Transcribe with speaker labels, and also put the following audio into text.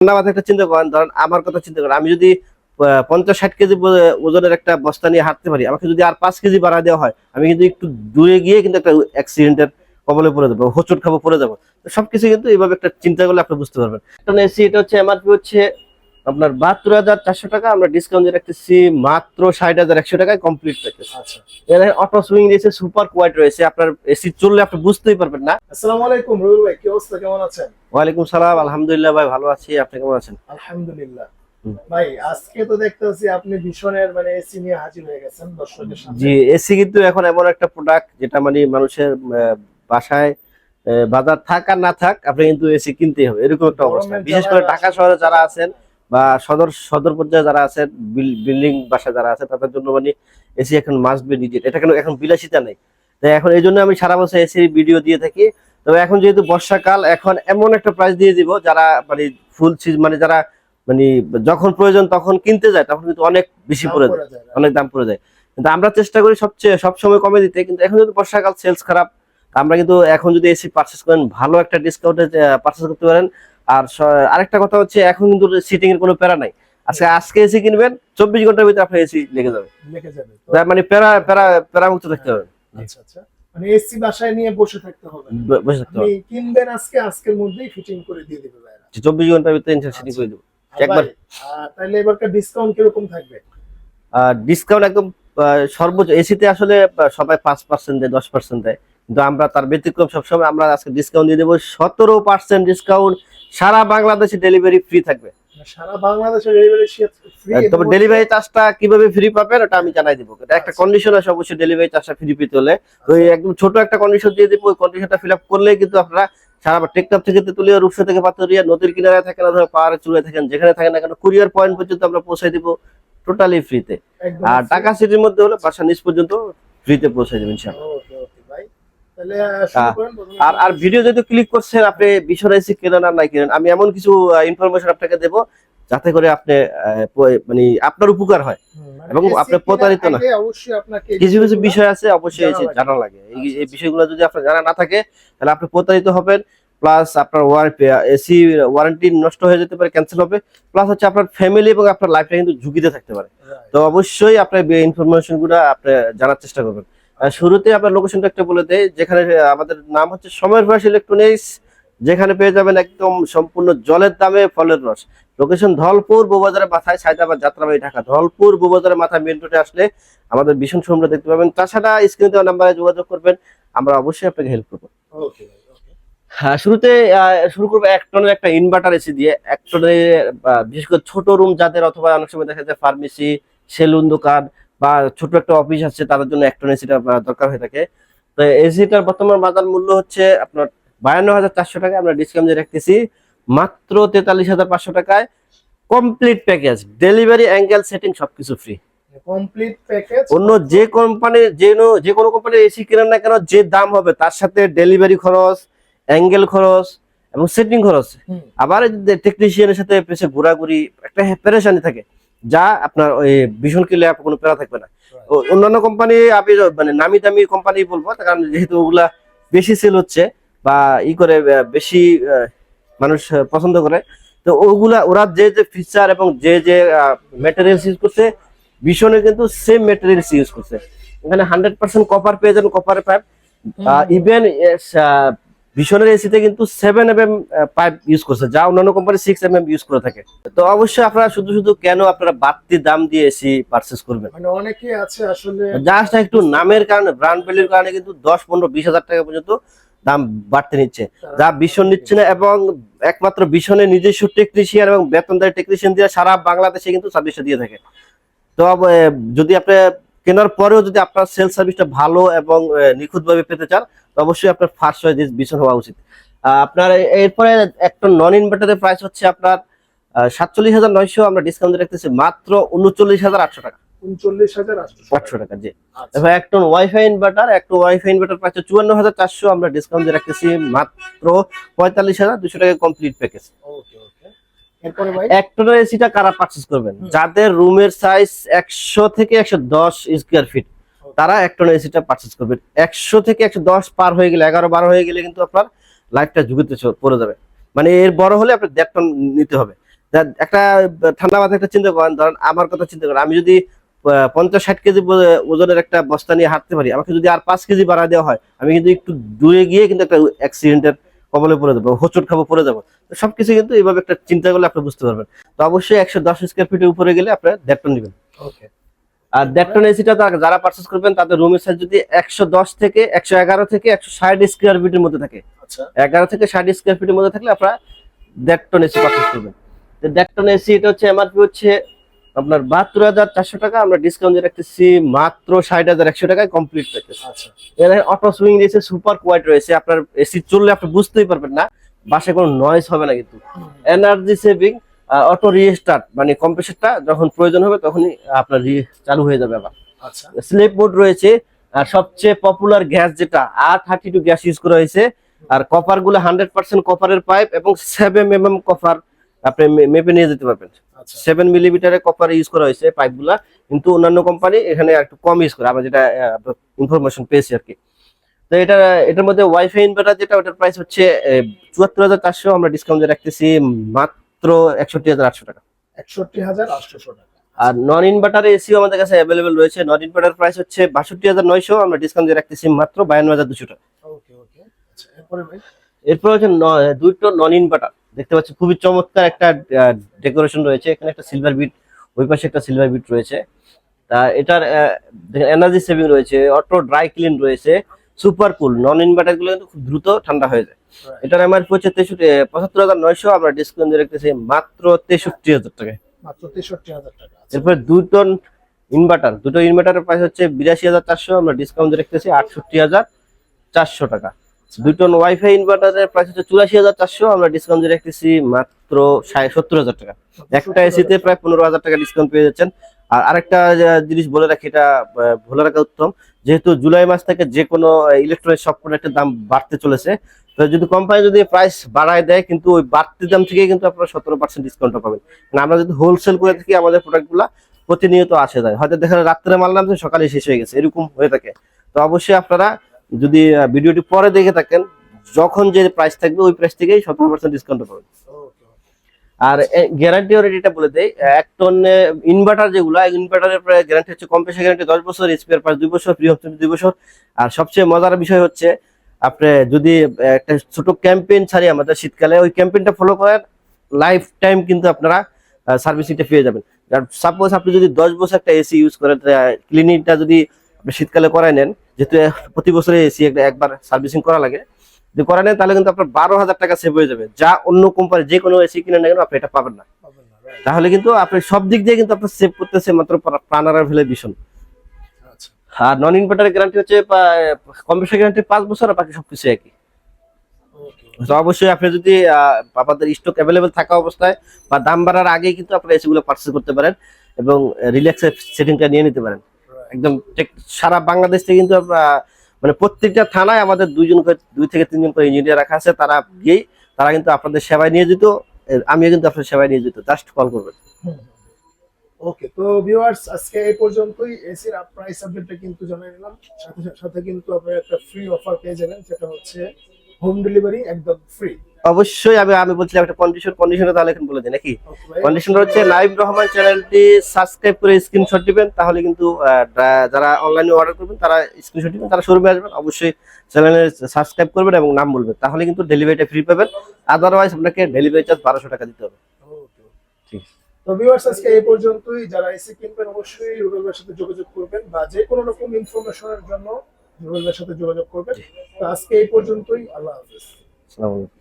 Speaker 1: ঠান্ডা মাথায় একটা চিন্তা করেন, ধরেন আমার কথা চিন্তা করেন, আমি যদি 50-60 কেজি ওজনের একটা বস্তা নিয়ে হাঁটতে পারি, আমাকে যদি আর 5 কেজি বাড়া দেওয়া হয়, আমি কিন্তু একটু দূরে গিয়ে কিন্তু একটা অ্যাক্সিডেন্টের কবলে পড়ে যাবো, হোঁচট খাবো, পড়ে যাবো। তো সবকিছু কিন্তু এইভাবে একটা চিন্তা করলে আপনি বুঝতে পারবেন। এসি এটা হচ্ছে এমআরপি হচ্ছে আপনার 72,400 টাকা, আমরা ডিসকাউন্ট দিয়ে রাখতেছি মাত্র 60,100 টাকায় কমপ্লিট প্যাকেজ।
Speaker 2: আচ্ছা,
Speaker 1: এর অটো সুইং রয়েছে, সুপার কোয়াইট রয়েছে, আপনার এসি চললে আপনি বুঝতেই পারবেন না।
Speaker 2: আসসালামু আলাইকুম রবিউল ভাই, কি অবস্থা, কেমন আছেন?
Speaker 1: ওয়ালাইকুম সালাম, আলহামদুলিল্লাহ ভাই, ভালো আছি, আপনি কেমন আছেন?
Speaker 2: আলহামদুলিল্লাহ।
Speaker 1: হুম।
Speaker 2: ভাই আজকে তো দেখতেছি আপনি ভীষণের মানে এসি নিয়ে হাজির হয়ে গেছেন দর্শকের সামনে।
Speaker 1: জি, এসি কিন্তু এখন এমন একটা প্রোডাক্ট যেটা মানে মানুষের বাসায় বাজার থাক আর না থাক, আপনি কিন্তু এসি কিনতেই হবে, এরকম একটা অবস্থা।
Speaker 2: গরমের
Speaker 1: বিশেষ করে
Speaker 2: জ্বালায়
Speaker 1: ঢাকা শহরে যারা আছেন বা সদর পর্যায়ে যারা আছেন, বিল্ডিং বাসায় যারা আছে, তাদের জন্য মানে এসি এখন মাস্ট বি নিডেড। এটা কেন এখন বিলাসিতা নেই। তাই এখন এই জন্য আমি সারা বছর এসির ভিডিও দিয়ে থাকি। তবে এখন যেহেতু বর্ষাকাল, এখন এমন একটা প্রাইস দিয়ে দিব যারা মানে ফুল মানে যারা মানে যখন প্রয়োজন তখন কিনতে যায়, তখন কিন্তু অনেক বেশি
Speaker 2: দাম
Speaker 1: পড়ে যায়,
Speaker 2: পড়ে যায় না।
Speaker 1: অনেক দাম পড়ে যায়। কিন্তু আমরা চেষ্টা করি সবসময় কমে দিতে। কিন্তু এখন যদি বর্ষাকাল সেলস খারাপ, আমরা কিন্তু এখন যদি এসি পারচেস করেন, ভালো একটা ডিসকাউন্টে পারচেস করতে পারেন। আর আরেকটা কথা হচ্ছে, এখন কিন্তু সিটিং এর কোনো প্যারা নাই। আজকে এসি কিনবেন, 24 ঘন্টার ভিতরে আপনার এসি লেগে যাবে।
Speaker 2: লেগে যাবে তো।
Speaker 1: তার মানে প্যারা মুক্ত থাকতে হবে।
Speaker 2: আচ্ছা আচ্ছা, মানে এসি বাসায় নিয়ে বসে থাকতে হবে না।
Speaker 1: বসে থাকতে
Speaker 2: আপনি
Speaker 1: হবে।
Speaker 2: কিনবেন আজকের মধ্যেই ফিটিং করে দিয়ে দিবে ভাইরা।
Speaker 1: 24 ঘন্টার ভিতরে সেটিং করে দেবো
Speaker 2: আর
Speaker 1: একবার।
Speaker 2: ভাই তাহলে এবারকার ডিসকাউন্ট কিরকম থাকবে?
Speaker 1: ডিসকাউন্ট একদম সর্বোচ্চ। এসিতে আসলে সবাই 5% দেয়, 10% দেয়, কিন্তু আমরা তার ব্যতিক্রম। সবসময় আমরা আজকে ডিসকাউন্ট দিয়ে দেবো 17% ডিসকাউন্ট। সারা বাংলাদেশে ডেলিভারি ফ্রি থাকবে।
Speaker 2: সারা বাংলাদেশে ডেলিভারি ফ্রি।
Speaker 1: তবে ডেলিভারি চার্জটা কিভাবে ফ্রি পাবেন ওটা আমি জানাই দিব। এটা একটা
Speaker 2: আচ্ছা।
Speaker 1: কন্ডিশন আছে, অবশ্যই ডেলিভারি চার্জটা ফ্রি পেতে হলে। তো এই একদম ছোট একটা কন্ডিশন দিয়ে দিব, ওই কন্ডিশনটা ফিল আপ করলেই কিন্তু আপনারা সারা টেকনাফ থেকে তেতুলিয়া, রূপসা থেকে পাতুরিয়া, নদীর কিনারে থাকেন অথবা পাহাড়ে চূড়ায় থাকেন, যেখানে থাকেন না কেন, কুরিয়ার পয়েন্ট পর্যন্ত আমরা পৌঁছে দিব টোটালি ফ্রিতে।
Speaker 2: একদম
Speaker 1: আর
Speaker 2: free।
Speaker 1: ঢাকা সিটির মধ্যে হলে বাসা নিচ পর্যন্ত ফ্রিতে পৌঁছে দেবেন ইনশাআল্লাহ।
Speaker 2: ওকে ওকে ভাই, তাহলে শুরু
Speaker 1: আহ,
Speaker 2: করেন প্রথমে।
Speaker 1: আর ভিডিও যদি ক্লিক করছেন, আপনি বিষয় এসি কেনেন আর নাই কেনেন, আমি এমন কিছু ইনফরমেশন আপনাকে দেব যাতে করে আপনি মানে আপনার উপকার হয়
Speaker 2: মানে
Speaker 1: এবং
Speaker 2: এসি
Speaker 1: আপনি প্রতারিত না।
Speaker 2: আগে অবশ্যই আপনাকে এই
Speaker 1: কিছু কিছু
Speaker 2: বিষয়গুলো
Speaker 1: বিষয় আছে অবশ্যই
Speaker 2: জানা লাগে।
Speaker 1: জানা লাগে।
Speaker 2: আচ্ছা,
Speaker 1: এই
Speaker 2: আচ্ছা।
Speaker 1: বিষয়গুলো যদি আপনার জানা না থাকে, তাহলে আপনি প্রতারিত হবেন। প্লাস আপনার এসি ওয়ারেন্টি নষ্ট হয়ে যেতে পারে, ক্যান্সেল হবে। প্লাস হচ্ছে আপনার ফ্যামিলি এবং আপনার লাইফটা কিন্তু ঝুঁকিতে থাকতে পারে।
Speaker 2: Right.
Speaker 1: তো অবশ্যই আপনার ইনফরমেশন গুলো আপনি জানার চেষ্টা করবেন। শুরুতে আপনার লোকেশনটা একটা বলে দেয়, যেখানে আমাদের নাম হচ্ছে সময়ের প্রয়াস ইলেকট্রনিক্স, যেখানে পেয়ে যাবেন একদম সম্পূর্ণ জলের দামে ফলের রস। লোকেশন ধলপুর বউবাজারের মাথায়, সায়দাবাদ যাত্রাবাড়ি ঢাকা। ধলপুর বউবাজারের মাথায় মেন রোডে আসলে আমাদের ভীষণ শোরুমটা দেখতে পাবেন। তাছাড়া স্ক্রিনে দেওয়া নাম্বারে যোগাযোগ করবেন, আমরা অবশ্যই আপনাকে হেল্প করবো।
Speaker 2: ওকে ভাই, ওকে।
Speaker 1: হ্যাঁ, শুরুতে শুরু করবো 1 টনের একটা ইনভার্টার এসি দিয়ে। 1 টনের বিশেষ করে ছোট রুম যাদের, অথবা অনেক সময় দেখা যায় ফার্মেসি, সেলুন দোকান বা ছোট একটা অফিস আছে, তাদের জন্য 1 টন এসিটা দরকার হয়ে থাকে। তো এসিটার বর্তমান বাজার মূল্য হচ্ছে আপনার 52,400 টাকা। আমরা ডিসকাউন্ট দিয়ে রাখতেছি মাত্র 43,500 টাকায়। Complete package, delivery, angle, setting সবকিছু ফ্রি।
Speaker 2: Complete package.
Speaker 1: অন্য যে কোম্পানির যে কোনো কোম্পানির এসি কেনেন না কেন, যে দাম হবে তার সাথে ডেলিভারি খরচ, অ্যাঙ্গেল খরচ এবং সেটিং খরচ, আবার টেকনিশিয়ানের সাথে পেছে ঘোরাঘুরি, একটা পেরেশানি থাকে, যা আপনার ওই ভীষণ কিনলে আপনার কোনো প্যারা থাকবে না। অন্যান্য কোম্পানি আমি মানে নামি দামি কোম্পানি বলবো, তার কারণ যেহেতু ওগুলা বেশি সেল হচ্ছে বা করে বেশি মানুষ পছন্দ করে। তো ওরা যে যে ফিচার এবং যে ম্যাটেরিয়ালস ইউজ করছে, ভীষণে কিন্তু সেম ম্যাটেরিয়ালস ইউজ করছে। এখানে 100% কপার পেয়ে যাবেন, কপারের পাইপ। ইভেন ভীষণের এসিতে কিন্তু 7 mm পাইপ ইউজ করছে, যা অন্যান্য কোম্পানি 6 mm ইউজ করে থাকে। তো অবশ্যই আপনারা শুধু কেন আপনারা বাড়তি দাম দিয়ে এসি পারচেস করবেন?
Speaker 2: মানে অনেকে আছে আসলে
Speaker 1: জাস্ট একটু নামের কারণে, ব্র্যান্ড ভ্যালুর কারণে কিন্তু 10, 15, 20 হাজার টাকা পর্যন্ত দাম বাড়তে নিচ্ছে, যা ভীষণ নিচ্ছে না। এবং একমাত্র ভীষণের নিজস্ব টেকনিশিয়ান এবং বেতনদারি টেকনিশিয়ান দিয়ে সারা বাংলাদেশে কিন্তু সার্ভিসটা দিয়ে থাকে। তো যদি আপনি কেনার পরেও যদি আপনার সেল সার্ভিসটা ভালো এবং নিখুঁতভাবে পেতে চান, তো অবশ্যই আপনার ফার্স্ট চয়েস ভীষণ হওয়া উচিত। আপনার এরপরে একটা নন ইনভার্টারের প্রাইস হচ্ছে আপনার 47,900। আমরা ডিসকাউন্ট রাখতেছি মাত্র 39,800 টাকা।
Speaker 2: 39,800
Speaker 1: টাকা, জি।
Speaker 2: আচ্ছা।
Speaker 1: এবার একটা ওয়াইফাই ইনভার্টার প্রাইস 54,400। আমরা ডিসকাউন্ট দিয়ে রাখতেছি মাত্র 45,200 টাকা, কমপ্লিট প্যাকেজ।
Speaker 2: ওকে ওকে, এরপরে ভাই
Speaker 1: 1 টনের এসিটা কারা পারচেজ করবেন? যাদের রুমের সাইজ 100 থেকে 110 স্কয়ার ফিট, তারা 1 টনের এসিটা পারচেজ করবেন। 100 থেকে 110 পার হয়ে গেলে, 11-12 হয়ে গেলে কিন্তু আপনার লাইফটা ঝুঁকিতে পড়ে যাবে। মানে এর বড় হলে আপনার 1.5 টন নিতে হবে। একটা ঠান্ডা মাথায় একটা চিন্তা করেন, ধরেন আমার কথা চিন্তা করেন, আমি যদি 50-60 কেজি ওজনের একটা বস্তা নিয়ে হাঁটতে পারি, আমাকে যদি আর 5 কেজি বাড়া দেওয়া হয়, আমি কিন্তু একটু দূরে গিয়ে কিন্তু একটা অ্যাক্সিডেন্টের কবলে পড়ে যাবো, হোঁচট খাবো, পড়ে যাবো। তো সবকিছু কিন্তু এইভাবে একটা চিন্তা করলে আপনি বুঝতে পারবেন। তো অবশ্যই 110 স্কোয়ার ফিটের উপরে গেলে আপনার 1.5 টন নেবেন।
Speaker 2: ওকে।
Speaker 1: আর 1.5 টন এসিটা যারা পারচেস করবেন তাদের রুমের সাইজ যদি 110 থেকে 111 থেকে 160 স্কোয়ার ফিটের মধ্যে থাকে,
Speaker 2: আচ্ছা
Speaker 1: 11 থেকে 60 স্কোয়ার ফিটের মধ্যে থাকলে আপনারা 1.5 টন এসি পারচেস করবেন। 1.5 টন এসি এটা হচ্ছে এমআরপি হচ্ছে আপনার 72,400 টাকা, আমরা ডিসকাউন্ট দিয়ে রাখতেছি মাত্র 60,100 টাকায় কমপ্লিট প্যাকেজ।
Speaker 2: আচ্ছা
Speaker 1: এর অটো সুইং রয়েছে, সুপার কোয়াইট রয়েছে, আপনার এসি চললে আপনি বুঝতেই পারবেন না, বাসায় কোনো নয়েজ হবে না, কিন্তু এনার্জি সেভিং, অটো রিস্টার্ট, মানে কম্প্রেসারটা যখন প্রয়োজন হবে তখনই আপনার চালু হয়ে যাবে। আবার
Speaker 2: আচ্ছা
Speaker 1: স্লিপ মোড রয়েছে, আর সবচেয়ে পপুলার গ্যাস যেটা R32 গ্যাস ইউজ করা হয়েছে, আর কপার গুলো 100% কপারের পাইপ এবং 7 mm কপার আপনি মেপে নিয়ে যেতে পারবেন।
Speaker 2: আচ্ছা
Speaker 1: 7 মিলিমিটারের কপার ইউজ করা হয়েছে পাইপগুলা, কিন্তু অন্যান্য কোম্পানি এখানে একটু কম ইউজ করে, আমরা যেটা ইনফরমেশন পেয়েছি আর কি। তো এটার মধ্যে ওয়াইফাই ইনভার্টার যেটা, ওটার প্রাইস হচ্ছে 74,400, আমরা ডিসকাউন্ট দিয়ে রাখতেছি মাত্র 61,800 টাকা।
Speaker 2: 61,800 টাকা।
Speaker 1: আর নন ইনভার্টার এসিও আমাদের কাছে অ্যাভেলেবেল রয়েছে, নন ইনভার্টার প্রাইস হচ্ছে 62,900, আমরা ডিসকাউন্ট দিয়ে রাখতেছি মাত্র 52,200 টাকা।
Speaker 2: ওকে ওকে। আচ্ছা এরপরে ভাই
Speaker 1: এরপর হচ্ছে দুটো নন ইনভার্টার দেখতে পাচ্ছি, খুবই চমৎকার একটা ডেকোরেশন রয়েছে, এখানে একটা সিলভার বিট, ওই পাশে একটা সিলভার বিট রয়েছে। তা এটার এনার্জি সেভিং রয়েছে, অটো ড্রাই ক্লিন রয়েছে, সুপার কুল। নন ইনভার্টার গুলো কিন্তু খুব দ্রুত ঠান্ডা হয়ে যায়। এটার এমআরপি হচ্ছে 75,900, আমরা ডিসকাউন্ট দিয়ে রাখতেছি মাত্র 63,000 টাকায়।
Speaker 2: মাত্র 63,000 টাকা। আচ্ছা
Speaker 1: এরপরে দুটো ইনভার্টারের প্রাইস হচ্ছে 82,400, আমরা ডিসকাউন্ট দিয়ে রাখতেছি 68,400 টাকা। 2 টন ওয়াইফাই ইনভার্টারের প্রাইস হচ্ছে 84,400, আমরা ডিসকাউন্ট দিয়ে রাখতেছি মাত্র 70,000 টাকা। একটা এসিতে প্রায় 15,000 টাকা ডিসকাউন্ট পেয়ে যাচ্ছেন। আর আরেকটা জিনিস বলে রাখি, এটা বলে রাখা উত্তম, যেহেতু জুলাই মাস থেকে যে কোনো ইলেকট্রনিক্স সব প্রোডাক্টের দাম বাড়তে চলেছে, তো যদি কোম্পানি যদি প্রাইস বাড়ায় দেয়, কিন্তু ওই বাড়তি দাম থেকে কিন্তু আপনারা 17% ডিসকাউন্টটা পাবেন। মানে আমরা যদি হোলসেল করে থাকি, আমাদের প্রোডাক্টগুলো প্রতিনিয়ত আসে যায়, হয়তো দেখা যায় রাত্রে মাল নামছে সকালে শেষ হয়ে গেছে, এরকম হয়ে থাকে। তো অবশ্যই আপনারা যদি ভিডিওটি পরে দেখে থাকেন, যখন যে প্রাইস থাকবে ওই প্রাইস থেকেই 17% ডিসকাউন্ট পাবেন।
Speaker 2: ওকে ওকে।
Speaker 1: আর গ্যারান্টি অলরেডিটা বলে দেই, 1 টন ইনভার্টার যেগুলো, ইনভার্টারের গ্যারান্টি হচ্ছে কম্প্রেসার গ্যারান্টি 10 বছর, স্পেয়ার পার্টস 2 বছর, ফ্রি হোম সার্ভিস 2 বছর। আর সবচেয়ে মজার বিষয় হচ্ছে, আপনি যদি একটা ছোট ক্যাম্পেইন ছাড়ি আমাদের শীতকালে, ওই ক্যাম্পেইনটা ফলো করেন, লাইফ টাইম কিন্তু আপনারা সার্ভিসিংটা পেয়ে যাবেন। সাপোজ আপনি যদি 10 বছর একটা এসি ইউজ করেন, ক্লিনিংটা যদি আপনি শীতকালে করায় নেন, যেহেতু প্রতি বছরে এসি একবার সার্ভিসিং করা লাগে, যদি করা নেন তাহলে কিন্তু আপনার 12,000 টাকা সেভ হয়ে যাবে, যা অন্য কোম্পানি যে কোনো এসি কিনে না কেন আপনি এটা পাবেন না।
Speaker 2: পাবেন না, right?
Speaker 1: তাহলে কিন্তু আপনি সব দিক দিয়ে কিন্তু আপনার সেভ করতেছে মাত্র প্রাণারা ভ্যালু ভীষণ।
Speaker 2: আচ্ছা
Speaker 1: আর নন ইনভার্টারের গ্যারান্টি হচ্ছে কম্প্রেসার গ্যারান্টি 5 বছর, আর বাকি সবকিছু একই।
Speaker 2: ওকে
Speaker 1: তো অবশ্যই আপনি যদি আপনাদের স্টক অ্যাভেলেবেল থাকা অবস্থায় বা দাম বাড়ার আগেই কিন্তু আপনারা এসিগুলো পারচেজ করতে পারেন এবং রিল্যাক্সের সেটিংটা নিয়ে নিতে পারেন।
Speaker 2: right.
Speaker 1: একদম সারা বাংলাদেশ থেকে কিন্তু মানে প্রত্যেকটা থানায় আমাদের 2 থেকে 3 জন করে ইঞ্জিনিয়ার রাখা আছে, তারা কিন্তু আপনাদের সেবায় নিয়োজিত, আমিও কিন্তু আপনার সেবায় নিয়োজিত, জাস্ট কল করবেন।
Speaker 2: ওকে, তো ভিউয়ার্স আজকে এই পর্যন্তই। এসির প্রাইস আপডেটটা কিন্তু জানিয়ে নিলাম, সাথে সাথে কিন্তু আপনারা একটা ফ্রি অফার পেয়ে যাবেন, সেটা হচ্ছে হোম ডেলিভারি একদম ফ্রি।
Speaker 1: অবশ্যই আমি বলছিলাম একটা কন্ডিশনে, তাহলে এখন বলে দিই নাকি?
Speaker 2: ওকে ভাই।
Speaker 1: কন্ডিশনটা হচ্ছে নাইম রহমান চ্যানেলটি সাবস্ক্রাইব করে স্ক্রিনশট দিবেন, তাহলে কিন্তু যারা অনলাইনে অর্ডার করবেন তারা স্ক্রিনশট দিবেন, তারা শোরুমে আসবেন, অবশ্যই চ্যানেলে সাবস্ক্রাইব করবেন এবং নাম বলবেন, তাহলে কিন্তু ডেলিভারিটা ফ্রি পাবেন। আদারওয়াইজ আপনাকে ডেলিভারি চার্জ 1200 টাকা দিতে হবে।
Speaker 2: ওকে।
Speaker 1: ঠিক আছে।
Speaker 2: তো ভিউয়ার্স আজকে এই পর্যন্তই। যারা এসি কিনবেন অবশ্যই রুবেল ভাইয়ের সাথে যোগাযোগ করবেন, বা যে কোনো রকম ইনফরমেশনের জন্য রুবেল ভাইয়ের সাথে যোগাযোগ করবেন। তো আজকে এই পর্যন্তই, আল্লাহ হাফেজ।
Speaker 1: আসসালামু আলাইকুম।